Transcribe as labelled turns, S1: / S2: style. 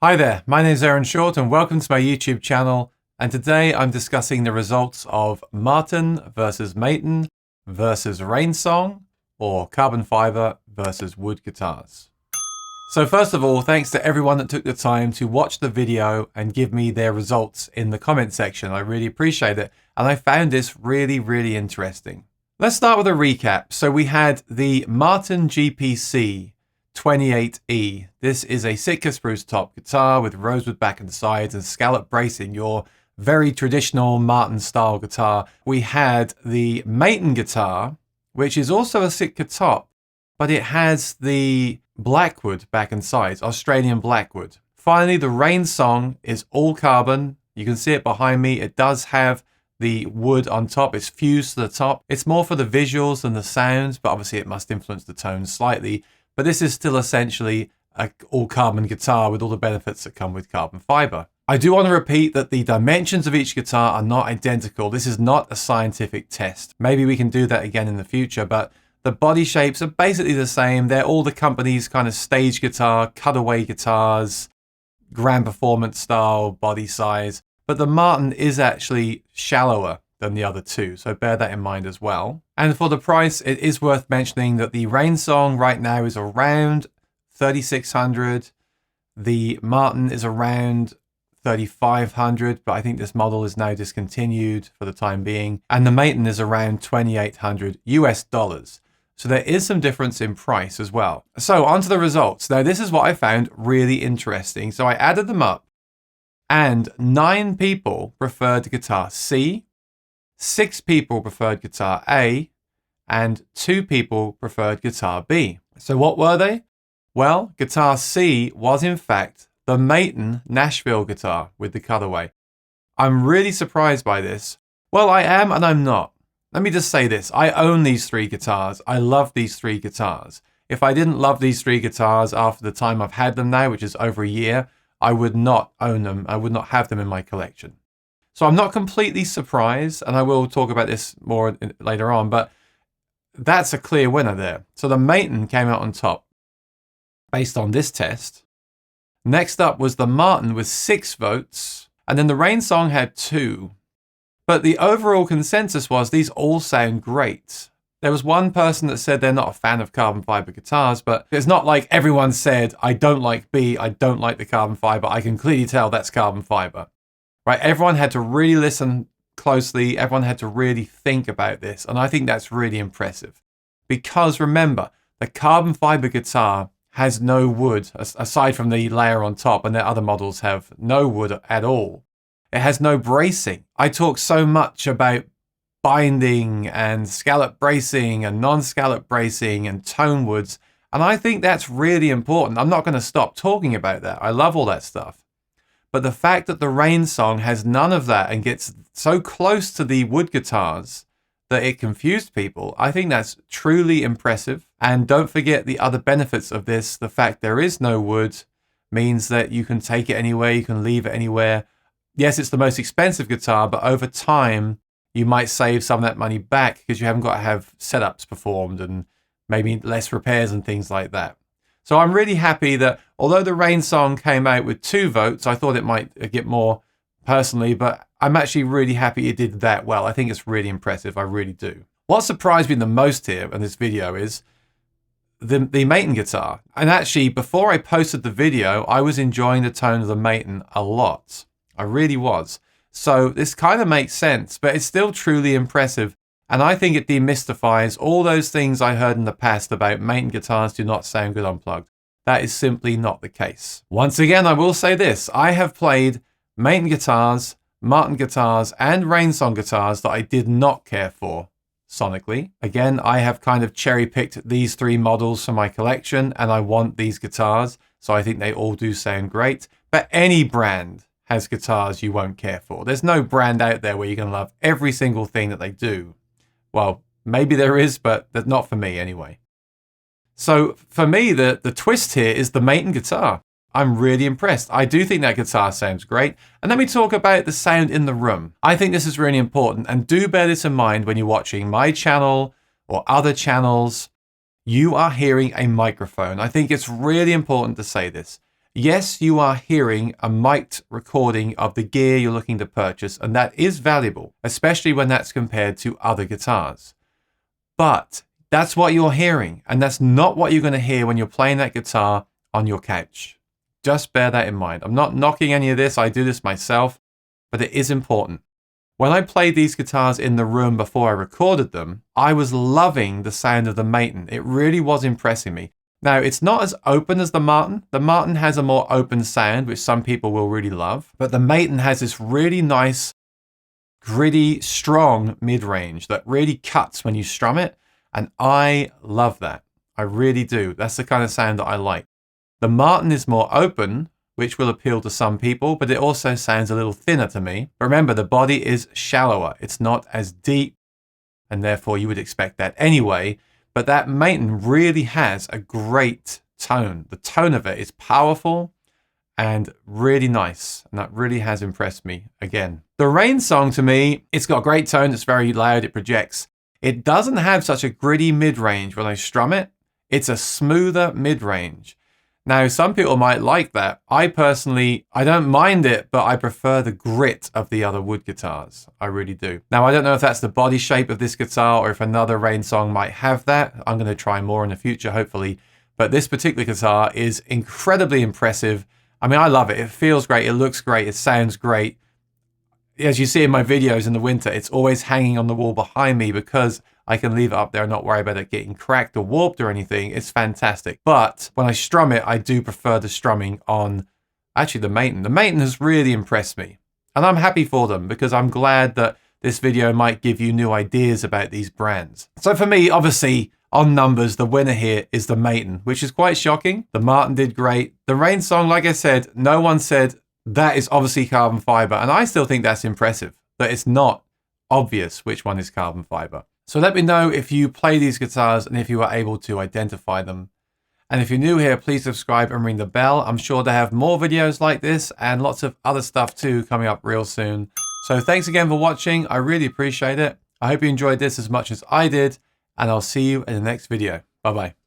S1: Hi there, my name is Aaron Short and welcome to my YouTube channel, and today I'm discussing the results of Maton versus Maton versus Rainsong, or carbon fiber versus wood guitars. So first of all, thanks to everyone that took the time to watch the video and give me their results in the comment section. I really appreciate it, and I found this really interesting. Let's start with a recap. So we had the Maton GPC 28E. This is a Sitka spruce top guitar with rosewood back and sides and scallop bracing, your very traditional Maton style guitar. We had the Maton guitar, which is also a Sitka top, but it has the blackwood back and sides, Australian blackwood. Finally, the Rainsong is all carbon. You can see it behind me. It does have the wood on top. It's fused to the top. It's more for the visuals than the sounds, but obviously it must influence the tone slightly. But this is still essentially an all-carbon guitar with all the benefits that come with carbon fiber. I do want to repeat that the dimensions of each guitar are not identical. This is not a scientific test. Maybe we can do that again in the future, but the body shapes are basically the same. They're all the company's kind of stage guitar, cutaway guitars, grand performance style, body size. But the Maton is actually shallower than the other two, so bear that in mind as well. And for the price, it is worth mentioning that the Rainsong right now is around $3,600. The Maton is around $3,500, but I think this model is now discontinued for the time being. And the Maton is around $2,800 US dollars. So there is some difference in price as well. So on to the results. Now this is what I found really interesting. So I added them up, and 9 people preferred guitar C, 6 people preferred guitar A, and 2 people preferred guitar B. So what were they? Well, guitar C was in fact the Maton Nashville guitar with the cutaway. I'm really surprised by this. Well, I am and I'm not. Let me just say this. I own these 3 guitars. I love these 3 guitars. If I didn't love these 3 guitars after the time I've had them now, which is over a year, I would not own them. I would not have them in my collection. So I'm not completely surprised, and I will talk about this more later on, but that's a clear winner there. So the Maton came out on top based on this test. Next up was the Maton with 6 votes, and then the Rainsong had 2. But the overall consensus was these all sound great. There was one person that said they're not a fan of carbon fiber guitars, but it's not like everyone said, I don't like B, I don't like the carbon fiber. I can clearly tell that's carbon fiber. Right, everyone had to really listen closely. Everyone had to really think about this. And I think that's really impressive. Because remember, the carbon fiber guitar has no wood, aside from the layer on top, and their other models have no wood at all. It has no bracing. I talk so much about binding and scallop bracing and non-scallop bracing and tone woods. And I think that's really important. I'm not going to stop talking about that. I love all that stuff. But the fact that the Rainsong has none of that and gets so close to the wood guitars that it confused people, I think that's truly impressive. And don't forget the other benefits of this. The fact there is no wood means that you can take it anywhere, you can leave it anywhere. Yes, it's the most expensive guitar, but over time, you might save some of that money back because you haven't got to have setups performed and maybe less repairs and things like that. So I'm really happy that although the Rainsong came out with 2 votes, I thought it might get more personally, but I'm actually really happy it did that well. I think it's really impressive. I really do. What surprised me the most here in this video is the Maton guitar. And actually, before I posted the video, I was enjoying the tone of the Maton a lot. I really was. So this kind of makes sense, but it's still truly impressive. And I think it demystifies all those things I heard in the past about Maton guitars do not sound good unplugged. That is simply not the case. Once again, I will say this. I have played Maton guitars, Maton guitars, and Rainsong guitars that I did not care for sonically. Again, I have kind of cherry-picked these 3 models for my collection, and I want these guitars, so I think they all do sound great. But any brand has guitars you won't care for. There's no brand out there where you're going to love every single thing that they do. Well, maybe there is, but not for me anyway. So for me, the twist here is the Maton guitar. I'm really impressed. I do think that guitar sounds great. And let me talk about the sound in the room. I think this is really important, and do bear this in mind when you're watching my channel or other channels. You are hearing a microphone. I think it's really important to say this. Yes, you are hearing a mic'd recording of the gear you're looking to purchase, and that is valuable, especially when that's compared to other guitars. But that's what you're hearing, and that's not what you're going to hear when you're playing that guitar on your couch. Just bear that in mind. I'm not knocking any of this. I do this myself, but it is important. When I played these guitars in the room before I recorded them, I was loving the sound of the Maton. It really was impressing me. Now, it's not as open as the Maton. The Maton has a more open sound, which some people will really love. But the Maton has this really nice, gritty, strong mid-range that really cuts when you strum it. And I love that. I really do. That's the kind of sound that I like. The Maton is more open, which will appeal to some people, but it also sounds a little thinner to me. Remember, the body is shallower. It's not as deep, and therefore you would expect that anyway. But that Maton really has a great tone. The tone of it is powerful and really nice, and that really has impressed me again. The Rainsong, to me, it's got a great tone. It's very loud. It projects. It doesn't have such a gritty mid-range when I strum it. It's a smoother mid-range. Now, some people might like that. I personally, I don't mind it, but I prefer the grit of the other wood guitars. I really do. Now, I don't know if that's the body shape of this guitar or if another Rainsong might have that. I'm going to try more in the future, hopefully. But this particular guitar is incredibly impressive. I mean, I love it. It feels great. It looks great. It sounds great. As you see in my videos in the winter, it's always hanging on the wall behind me because I can leave it up there and not worry about it getting cracked or warped or anything. It's fantastic. But when I strum it, I do prefer the strumming on actually the Maton. The Maton has really impressed me. And I'm happy for them because I'm glad that this video might give you new ideas about these brands. So for me, obviously, on numbers, the winner here is the Maton, which is quite shocking. The Maton did great. The Rainsong, like I said, no one said that is obviously carbon fiber. And I still think that's impressive, that it's not obvious which one is carbon fiber. So let me know if you play these guitars and if you are able to identify them. And if you're new here, please subscribe and ring the bell. I'm sure to have more videos like this and lots of other stuff too coming up real soon. So thanks again for watching. I really appreciate it. I hope you enjoyed this as much as I did, and I'll see you in the next video. Bye-bye.